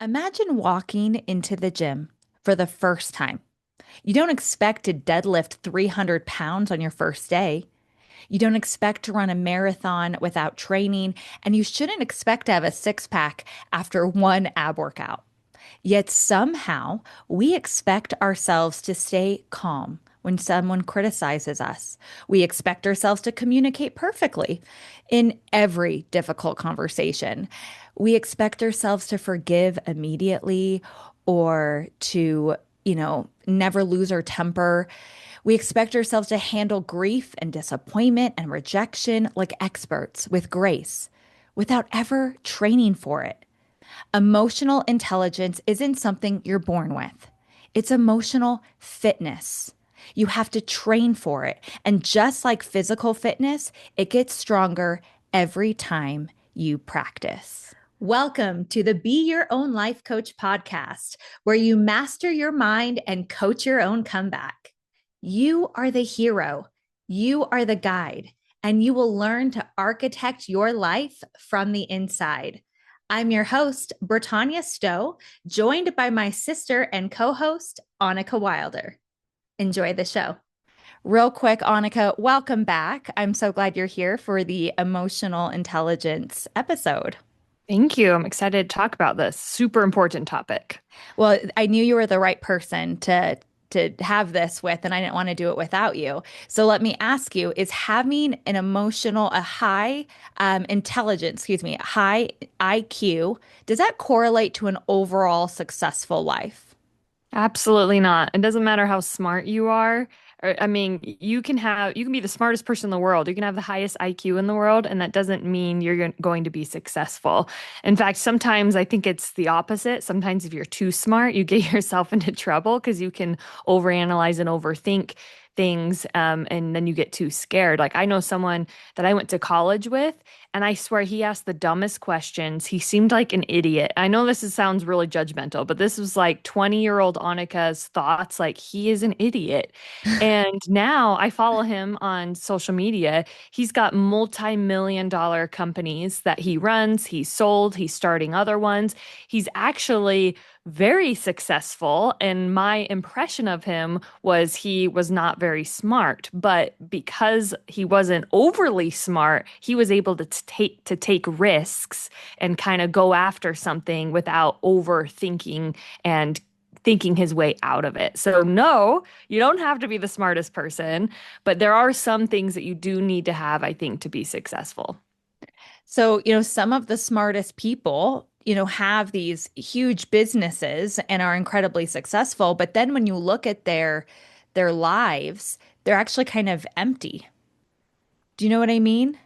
Imagine walking into the gym for the first time. You don't expect to deadlift 300 pounds on your first day. You don't expect to run a marathon without training, and you shouldn't expect to have a six pack after one ab workout. Yet somehow we expect ourselves to stay calm when someone criticizes us. We expect ourselves to communicate perfectly in every difficult conversation. We expect ourselves to forgive immediately or to, never lose our temper. We expect ourselves to handle grief and disappointment and rejection like experts with grace without ever training for it. Emotional intelligence isn't something you're born with. It's emotional fitness. You have to train for it. And just like physical fitness, it gets stronger every time you practice. Welcome to the Be Your Own Life Coach podcast, where you master your mind and coach your own comeback. You are the hero, you are the guide, and you will learn to architect your life from the inside. I'm your host, Bretagne Stowe, joined by my sister and co-host, Anike Wilder. Enjoy the show. Real quick, Anike, welcome back. I'm so glad you're here for the emotional intelligence episode. Thank you. I'm excited to talk about this super important topic. Well, I knew you were the right person to have this with, and I didn't want to do it without you. So let me ask you, is having a high intelligence, high IQ, does that correlate to an overall successful life? Absolutely not. It doesn't matter how smart you are. You can be the smartest person in the world. You can have the highest IQ in the world, and that doesn't mean you're going to be successful. In fact, sometimes I think it's the opposite. Sometimes if you're too smart, you get yourself into trouble because you can overanalyze and overthink things, and then you get too scared. Like I know someone that I went to college with, and I swear he asked the dumbest questions. He seemed like an idiot. I know sounds really judgmental, but this was like 20-year-old Annika's thoughts. Like he is an idiot. And now I follow him on social media. He's got multi-million dollar companies that he runs. He's sold. He's starting other ones. He's actually very successful. And my impression of him was he was not very smart, but because he wasn't overly smart, he was able to take risks and kind of go after something without overthinking and thinking his way out of it. So no, you don't have to be the smartest person, but there are some things that you do need to have, I think, to be successful. So, some of the smartest people, have these huge businesses and are incredibly successful, but then when you look at their lives, they're actually kind of empty. Do you know what I mean?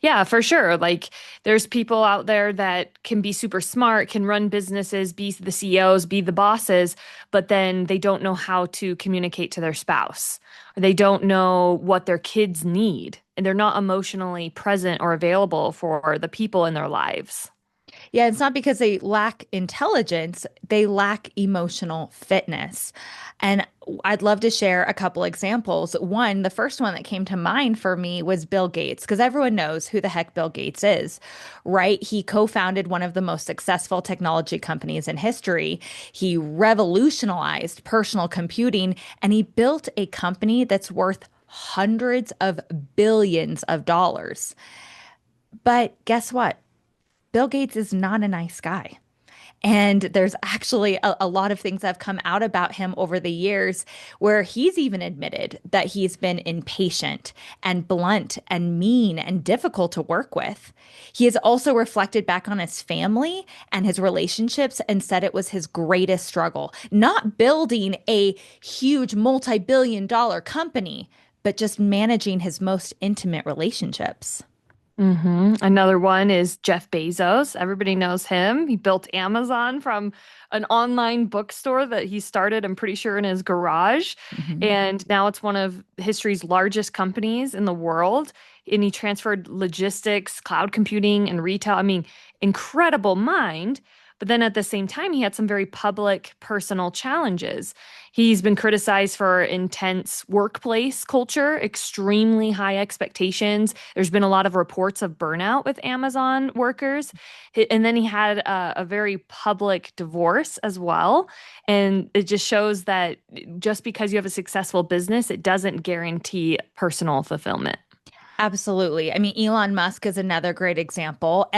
Yeah, for sure. Like there's people out there that can be super smart, can run businesses, be the CEOs, be the bosses, but then they don't know how to communicate to their spouse. Or they don't know what their kids need, and they're not emotionally present or available for the people in their lives. Yeah, it's not because they lack intelligence, they lack emotional fitness. And I'd love to share a couple examples. One, the first one that came to mind for me was Bill Gates, because everyone knows who the heck Bill Gates is, right? He co-founded one of the most successful technology companies in history. He revolutionized personal computing, and he built a company that's worth hundreds of billions of dollars. But guess what? Bill Gates is not a nice guy. And there's actually a lot of things that have come out about him over the years where he's even admitted that he's been impatient and blunt and mean and difficult to work with. He has also reflected back on his family and his relationships and said it was his greatest struggle, not building a huge multi-billion dollar company, but just managing his most intimate relationships. Another one is Jeff Bezos. Everybody knows him. He built Amazon from an online bookstore that he started, I'm pretty sure, in his garage. Mhm. And now it's one of history's largest companies in the world. And he transferred logistics, cloud computing, and retail. I mean, incredible mind. But then at the same time, he had some very public personal challenges. He's been criticized for intense workplace culture, extremely high expectations. There's been a lot of reports of burnout with Amazon workers. And then he had a very public divorce as well. And it just shows that just because you have a successful business, it doesn't guarantee personal fulfillment. Absolutely. I mean, Elon Musk is another great example.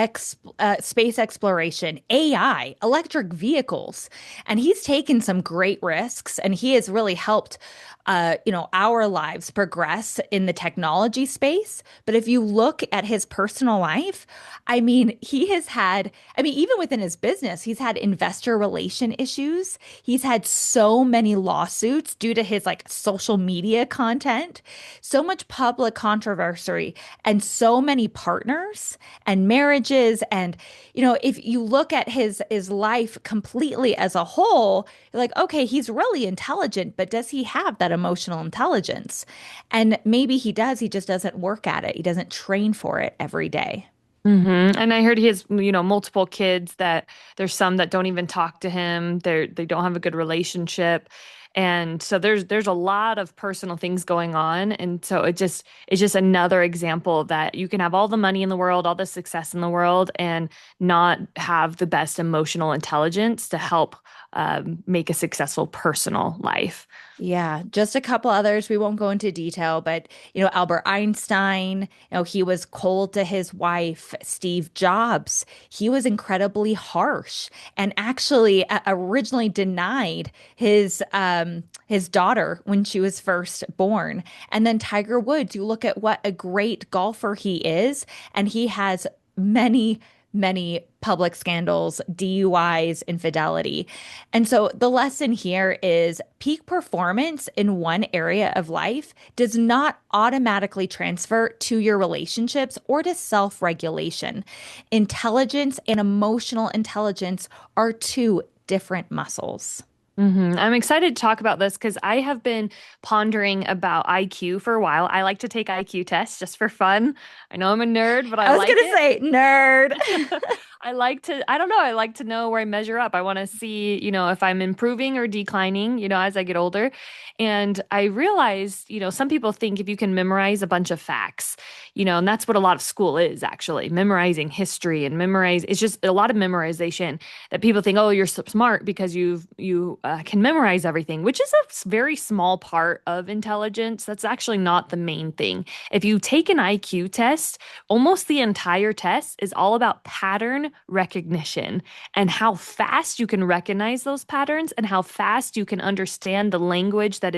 Space exploration, AI, electric vehicles, and he's taken some great risks, and he has really helped, our lives progress in the technology space. But if you look at his personal life, I mean, he has had, I mean, even within his business, he's had investor relation issues. He's had so many lawsuits due to his like social media content, so much public controversy, and so many partners and marriages. And, if you look at his life completely as a whole, you're like, okay, he's really intelligent, but does he have that emotional intelligence? And maybe he does, he just doesn't work at it. He doesn't train for it every day. And I heard he has, multiple kids that there's some that don't even talk to him. They don't have a good relationship. And so there's a lot of personal things going on. And so it's just another example that you can have all the money in the world, all the success in the world, and not have the best emotional intelligence to help make a successful personal life. Yeah, just a couple others. We won't go into detail, but Albert Einstein, he was cold to his wife. Steve Jobs, he was incredibly harsh and actually originally denied his daughter when she was first born. And then Tiger Woods, you look at what a great golfer he is, and he has many public scandals, DUIs, infidelity. And so the lesson here is peak performance in one area of life does not automatically transfer to your relationships or to self-regulation. Intelligence and emotional intelligence are two different muscles. I'm excited to talk about this because I have been pondering about IQ for a while. I like to take IQ tests just for fun. I know I'm a nerd, but I I was like gonna it. say nerd. I don't know, I like to know where I measure up. I want to see, if I'm improving or declining, as I get older. And I realized, some people think if you can memorize a bunch of facts, and that's what a lot of school is actually memorizing history and it's just a lot of memorization that people think, oh, you're so smart because you can memorize everything, which is a very small part of intelligence. That's actually not the main thing. If you take an IQ test, almost the entire test is all about pattern recognition and how fast you can recognize those patterns and how fast you can understand the language that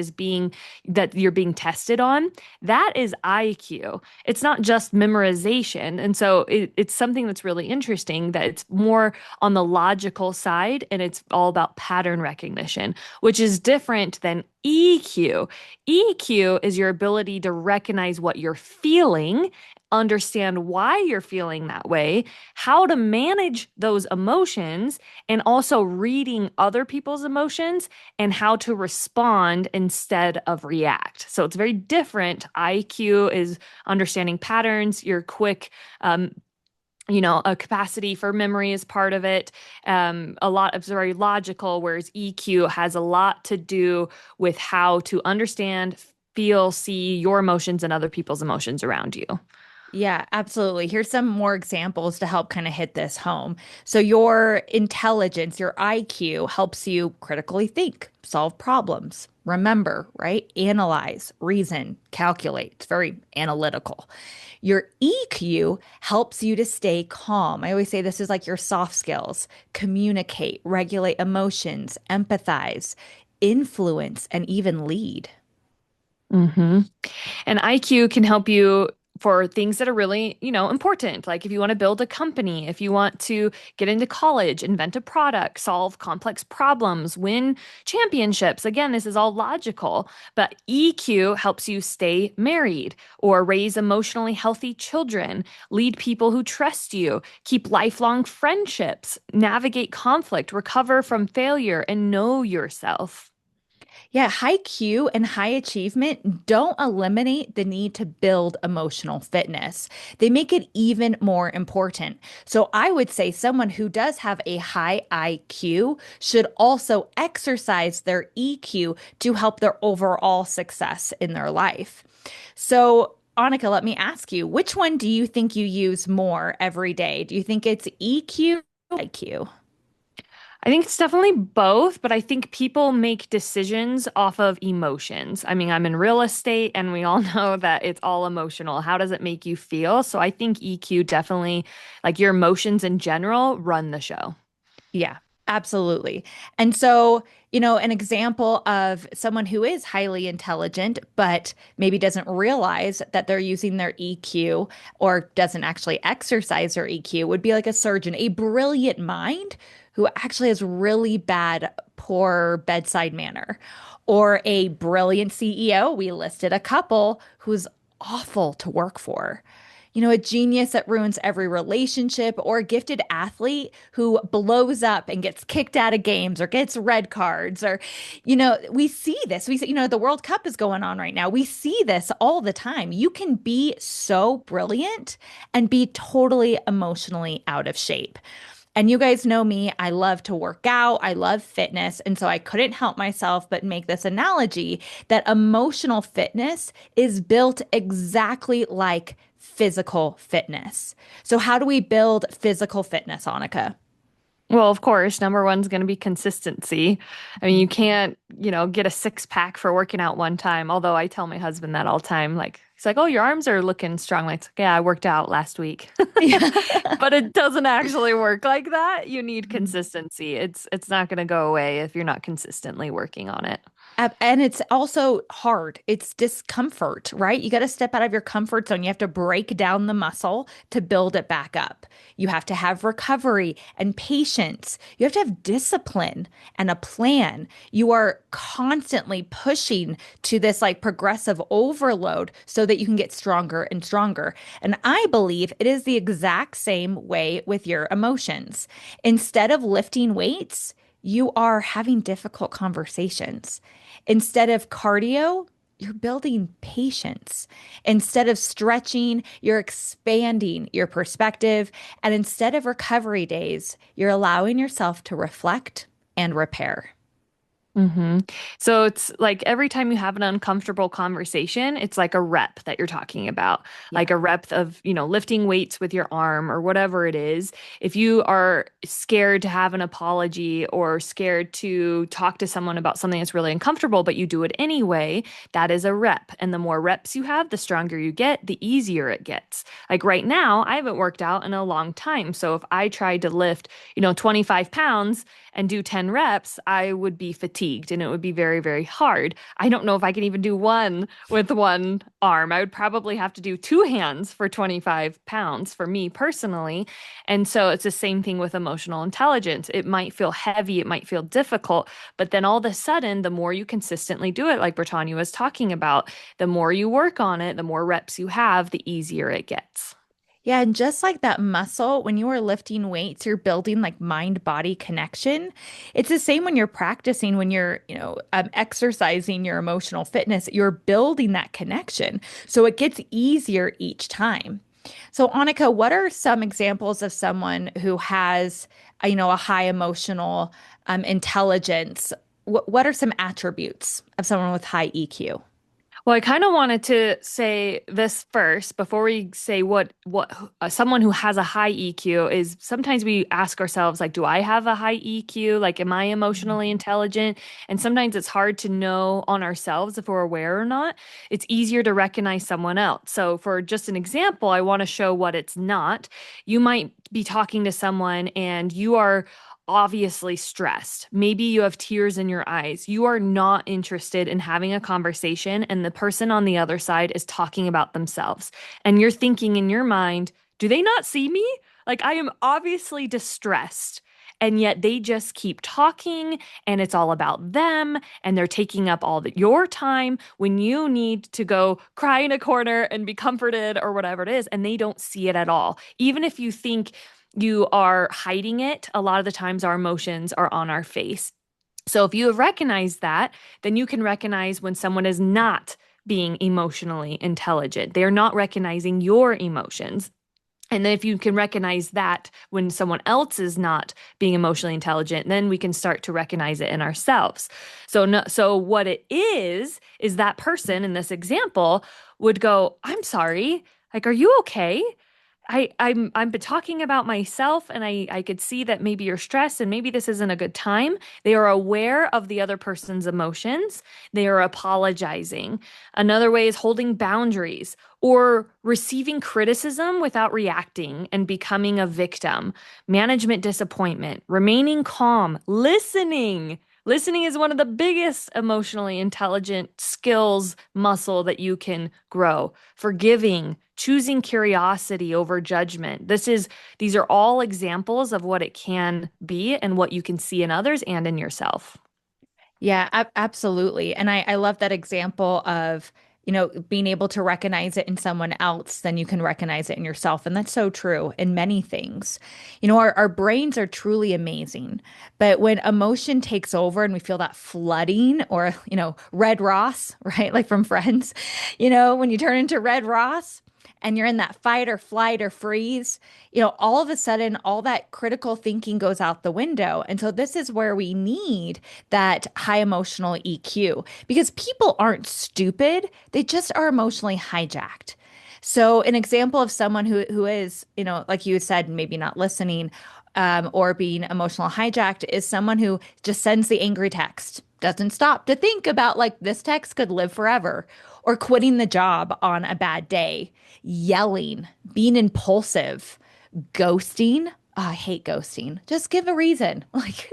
you're being tested on. That is IQ. It's not just memorization. And so it's something that's really interesting that it's more on the logical side and it's all about pattern recognition, which is different than EQ. EQ is your ability to recognize what you're feeling, understand why you're feeling that way, how to manage those emotions, and also reading other people's emotions and how to respond instead of react. So it's very different. IQ is understanding patterns, you're quick. A capacity for memory is part of it. A lot of very logical, whereas EQ has a lot to do with how to understand, feel, see your emotions and other people's emotions around you. Yeah, absolutely. Here's some more examples to help kind of hit this home. So, your intelligence, your IQ helps you critically think, solve problems, remember, right? Analyze, reason, calculate. It's very analytical. Your EQ helps you to stay calm. I always say this is like your soft skills: communicate, regulate emotions, empathize, influence, and even lead. hmm And IQ can help you for things that are really, important. Like if you want to build a company, if you want to get into college, invent a product, solve complex problems, win championships. Again, this is all logical, but EQ helps you stay married or raise emotionally healthy children, lead people who trust you, keep lifelong friendships, navigate conflict, recover from failure, and know yourself. Yeah, high Q and high achievement don't eliminate the need to build emotional fitness. They make it even more important. So I would say someone who does have a high IQ should also exercise their EQ to help their overall success in their life. So, Annika, let me ask you, which one do you think you use more every day? Do you think it's EQ or IQ? I think it's definitely both, but I think people make decisions off of emotions. I mean, I'm in real estate and we all know that it's all emotional. How does it make you feel? So I think EQ definitely, like your emotions in general, run the show. Yeah, absolutely. And so, an example of someone who is highly intelligent, but maybe doesn't realize that they're using their EQ or doesn't actually exercise their EQ would be like a surgeon, a brilliant mind who actually has really bad, poor bedside manner, or a brilliant CEO. We listed a couple who's awful to work for. A genius that ruins every relationship, or a gifted athlete who blows up and gets kicked out of games or gets red cards, or, we see this. We see, the World Cup is going on right now. We see this all the time. You can be so brilliant and be totally emotionally out of shape. And you guys know me, I love to work out, I love fitness. And so I couldn't help myself but make this analogy that emotional fitness is built exactly like physical fitness. So, how do we build physical fitness, Annika? Well, of course, number one's going to be consistency. I mean, you can't, get a six pack for working out one time. Although I tell my husband that all the time. Like, he's like, "Oh, your arms are looking strong." Like, yeah, I worked out last week. Yeah. But it doesn't actually work like that. You need consistency. It's not going to go away if you're not consistently working on it. And it's also hard. It's discomfort, right? You got to step out of your comfort zone. You have to break down the muscle to build it back up. You have to have recovery and patience. You have to have discipline and a plan. You are constantly pushing to this like progressive overload so that you can get stronger and stronger. And I believe it is the exact same way with your emotions. Instead of lifting weights, you are having difficult conversations. Instead of cardio, you're building patience. Instead of stretching, you're expanding your perspective. And instead of recovery days, you're allowing yourself to reflect and repair. hmm So it's like every time you have an uncomfortable conversation, it's like a rep that you're talking about, Yeah. like a rep of, lifting weights with your arm or whatever it is. If you are scared to have an apology or scared to talk to someone about something that's really uncomfortable, but you do it anyway, that is a rep. And the more reps you have, the stronger you get, the easier it gets. Like right now, I haven't worked out in a long time. So if I tried to lift, 25 pounds, and do 10 reps, I would be fatigued and it would be very, very hard. I don't know if I can even do one with one arm. I would probably have to do two hands for 25 pounds for me personally. And so it's the same thing with emotional intelligence. It might feel heavy, it might feel difficult, but then all of a sudden, the more you consistently do it, like Brittany was talking about, the more you work on it, the more reps you have, the easier it gets. Yeah, and just like that muscle, when you are lifting weights, you're building like mind-body connection. It's the same when you're practicing, when you're, exercising your emotional fitness, you're building that connection. So it gets easier each time. So, Annika, what are some examples of someone who has, a high emotional intelligence? What are some attributes of someone with high EQ? Well, I kind of wanted to say this first before we say what someone who has a high EQ is. Sometimes we ask ourselves like, do I have a high EQ? Like, am I emotionally intelligent? And sometimes it's hard to know on ourselves if we're aware or not. It's easier to recognize someone else. So, for just an example, I want to show what it's not. You might be talking to someone and you are obviously stressed. Maybe you have tears in your eyes. You are not interested in having a conversation, and the person on the other side is talking about themselves. And you're thinking in your mind, do they not see me? Like, I am obviously distressed. And yet they just keep talking, and it's all about them, and they're taking up your time when you need to go cry in a corner and be comforted or whatever it is, and they don't see it at all. Even if you think you are hiding it, a lot of the times our emotions are on our face. So if you have recognized that, then you can recognize when someone is not being emotionally intelligent. They are not recognizing your emotions. And then if you can recognize that when someone else is not being emotionally intelligent, then we can start to recognize it in ourselves. So no, so what it is that person in this example would go, "I'm sorry. Like, are you okay? I'm talking about myself and I could see that maybe you're stressed and maybe this isn't a good time." They are aware of the other person's emotions. They are apologizing. Another way is holding boundaries or receiving criticism without reacting and becoming a victim. Management disappointment, remaining calm, listening. Listening is one of the biggest emotionally intelligent skills muscle that you can grow. Forgiving, choosing curiosity over judgment. These are all examples of what it can be and what you can see in others and in yourself. Yeah, absolutely. And I love that example of, being able to recognize it in someone else, then you can recognize it in yourself. And that's so true in many things. Our brains are truly amazing. But when emotion takes over and we feel that flooding or, Red Ross, right? Like from Friends, when you turn into Red Ross, and you're in that fight or flight or freeze, all of a sudden, all that critical thinking goes out the window. And so, this is where we need that high emotional EQ because people aren't stupid, they just are emotionally hijacked. So, an example of someone who is, like you said, maybe not listening or being emotional hijacked is someone who just sends the angry text, doesn't stop to think about like this text could live forever, or quitting the job on a bad day, yelling, being impulsive, ghosting. Oh, I hate ghosting. Just give a reason. Like,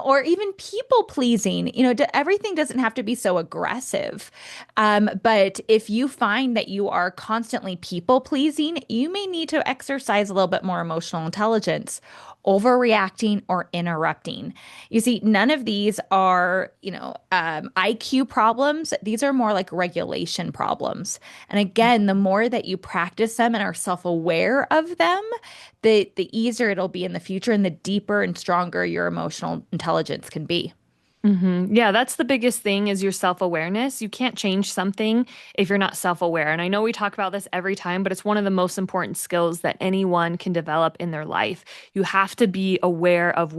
or even people pleasing. Everything doesn't have to be so aggressive. But if you find that you are constantly people pleasing, you may need to exercise a little bit more emotional intelligence, overreacting or interrupting. You see, none of these are, IQ problems. These are more like regulation problems. And again, the more that you practice them and are self-aware of them, the easier it'll be in the future and the deeper and stronger your emotional intelligence can be. Yeah, that's the biggest thing is your self-awareness. You can't change something if you're not self-aware. And I know we talk about this every time, but it's one of the most important skills that anyone can develop in their life. You have to be aware of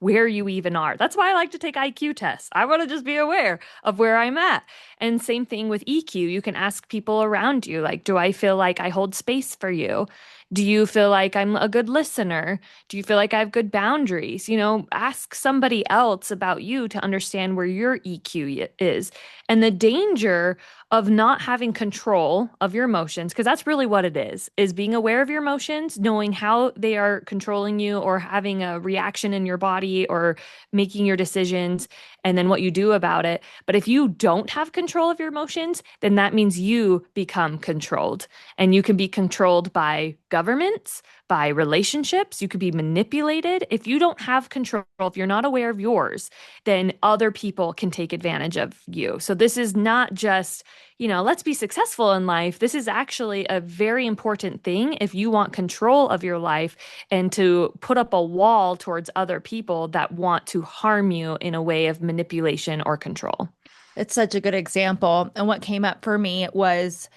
where you even are. That's why I like to take IQ tests. I want to just be aware of where I'm at. And same thing with EQ. You can ask people around you, like, do I feel like I hold space for you? Do you feel like I'm a good listener? Do you feel like I have good boundaries? Ask somebody else about you to understand where your EQ is. And the danger of not having control of your emotions, because that's really what it is being aware of your emotions, knowing how they are controlling you or having a reaction in your body or making your decisions, and then what you do about it. But if you don't have control of your emotions, then that means you become controlled. And you can be controlled by governments, by relationships. You could be manipulated. If you don't have control, if you're not aware of yours, then other people can take advantage of you. So this is not just, let's be successful in life. This is actually a very important thing if you want control of your life and to put up a wall towards other people that want to harm you in a way of manipulation or control. It's such a good example. And what came up for me was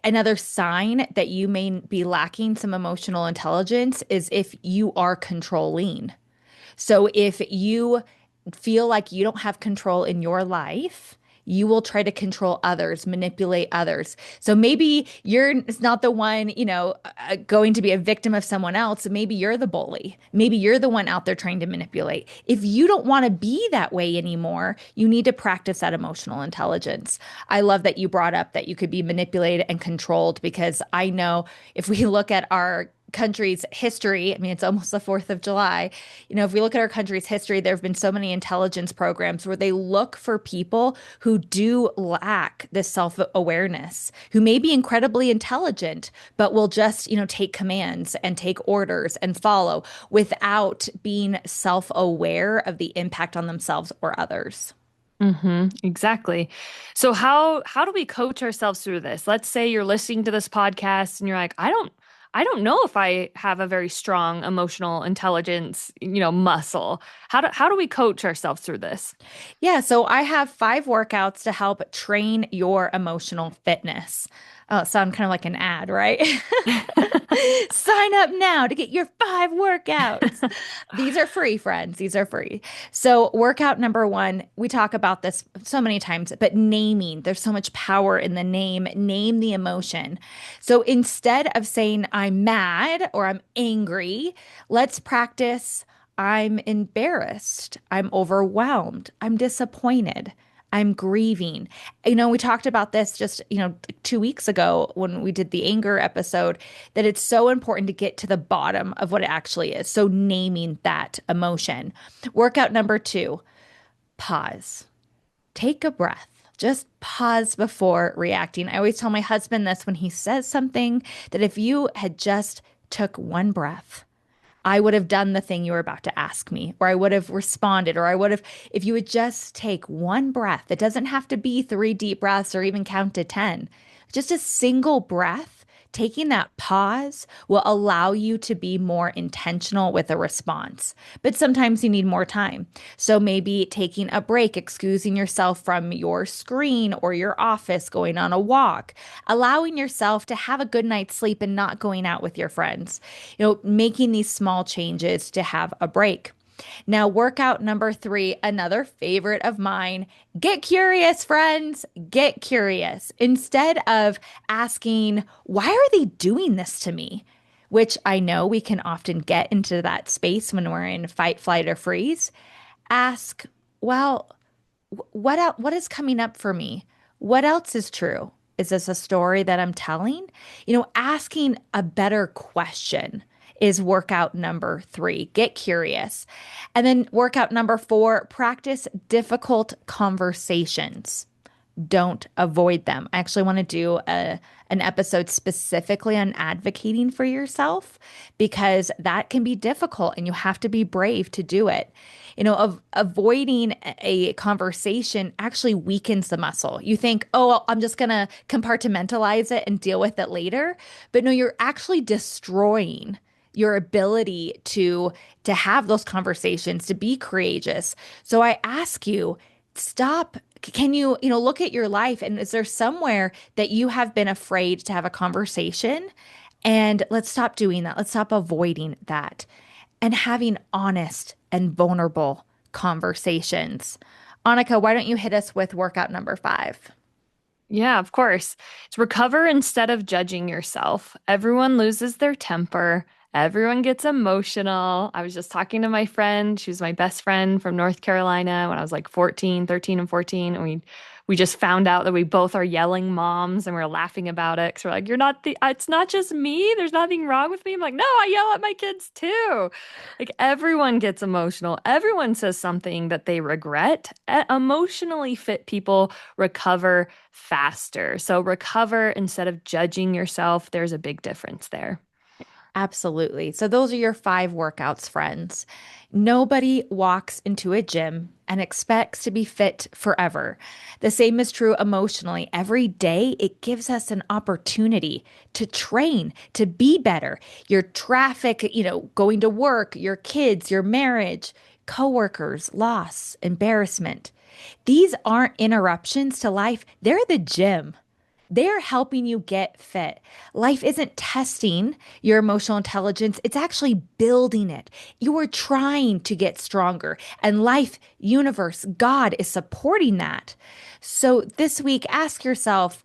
another sign that you may be lacking some emotional intelligence is if you are controlling. So if you feel like you don't have control in your life, you will try to control others, manipulate others. So maybe you're not the one, going to be a victim of someone else. Maybe you're the bully. Maybe you're the one out there trying to manipulate. If you don't want to be that way anymore, you need to practice that emotional intelligence. I love that you brought up that you could be manipulated and controlled because I know if we look at our country's history, I mean, it's almost the 4th of July. If we look at our country's history, there have been so many intelligence programs where they look for people who do lack this self-awareness, who may be incredibly intelligent, but will just, take commands and take orders and follow without being self-aware of the impact on themselves or others. Exactly. So how do we coach ourselves through this? Let's say you're listening to this podcast and you're like, I don't know if I have a very strong emotional intelligence, muscle. How do we coach ourselves through this? Yeah, so I have 5 workouts to help train your emotional fitness. Oh, sound kind of like an ad, right? Sign up now to get your 5 workouts. These are free, friends. These are free. So, workout number 1, we talk about this so many times, but naming, there's so much power in the name. Name the emotion. So, instead of saying I'm mad or I'm angry, let's practice I'm embarrassed. I'm overwhelmed. I'm disappointed. I'm grieving. We talked about this just, 2 weeks ago when we did the anger episode, that it's so important to get to the bottom of what it actually is. So, naming that emotion. Workout number 2, pause. Take a breath. Just pause before reacting. I always tell my husband this when he says something, that if you had just took one breath, I would have done the thing you were about to ask me, or I would have responded, or I would have, if you would just take one breath. It doesn't have to be 3 deep breaths or even count to 10. Just a single breath. Taking that pause will allow you to be more intentional with a response. But sometimes you need more time. So maybe taking a break, excusing yourself from your screen or your office, going on a walk, allowing yourself to have a good night's sleep and not going out with your friends, making these small changes to have a break. Now, workout number 3, another favorite of mine. Get curious, friends. Get curious. Instead of asking, why are they doing this to me? Which I know we can often get into that space when we're in fight, flight, or freeze. Ask, well, what is coming up for me? What else is true? Is this a story that I'm telling? Asking a better question is workout number 3. Get curious. And then workout number 4, practice difficult conversations. Don't avoid them. I actually want to do an episode specifically on advocating for yourself, because that can be difficult and you have to be brave to do it. Avoiding a conversation actually weakens the muscle. You think, oh, well, I'm just going to compartmentalize it and deal with it later. But no, you're actually destroying your ability to have those conversations, to be courageous. So I ask you, stop. Can you, look at your life, and is there somewhere that you have been afraid to have a conversation? And let's stop doing that. Let's stop avoiding that and having honest and vulnerable conversations. Annika, why don't you hit us with workout number 5? Yeah, of course. It's recover instead of judging yourself. Everyone loses their temper. Everyone gets emotional. I was just talking to my friend. She was my best friend from North Carolina when I was like 14, 13 and 14. And we just found out that we both are yelling moms and we're laughing about it. Cause we're like, it's not just me. There's nothing wrong with me. I'm like, no, I yell at my kids too. Like everyone gets emotional. Everyone says something that they regret. Emotionally fit people recover faster. So recover instead of judging yourself. There's a big difference there. Absolutely. So those are your 5 workouts, friends. Nobody walks into a gym and expects to be fit forever. The same is true emotionally. Every day, it gives us an opportunity to train, to be better. Your traffic, going to work, your kids, your marriage, coworkers, loss, embarrassment. These aren't interruptions to life, they're the gym. They're helping you get fit. Life isn't testing your emotional intelligence, it's actually building it. You are trying to get stronger, and life, universe, God is supporting that. So this week, ask yourself,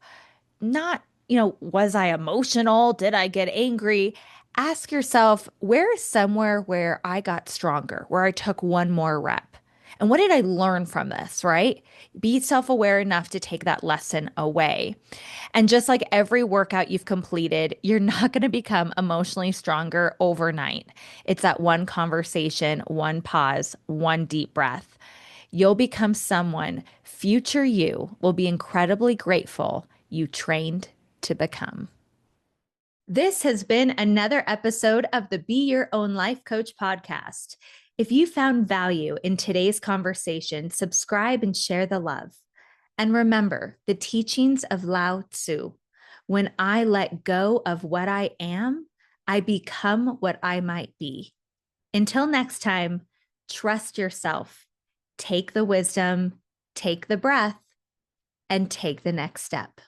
not, was I emotional? Did I get angry? Ask yourself, where is somewhere where I got stronger, where I took one more rep? And what did I learn from this, right? Be self aware enough to take that lesson away. And just like every workout you've completed, you're not going to become emotionally stronger overnight. It's that one conversation, one pause, one deep breath. You'll become someone future you will be incredibly grateful you trained to become. This has been another episode of the Be Your Own Life Coach podcast. If you found value in today's conversation, subscribe and share the love. And remember the teachings of Lao Tzu. When I let go of what I am, I become what I might be. Until next time, trust yourself. Take the wisdom, take the breath, and take the next step.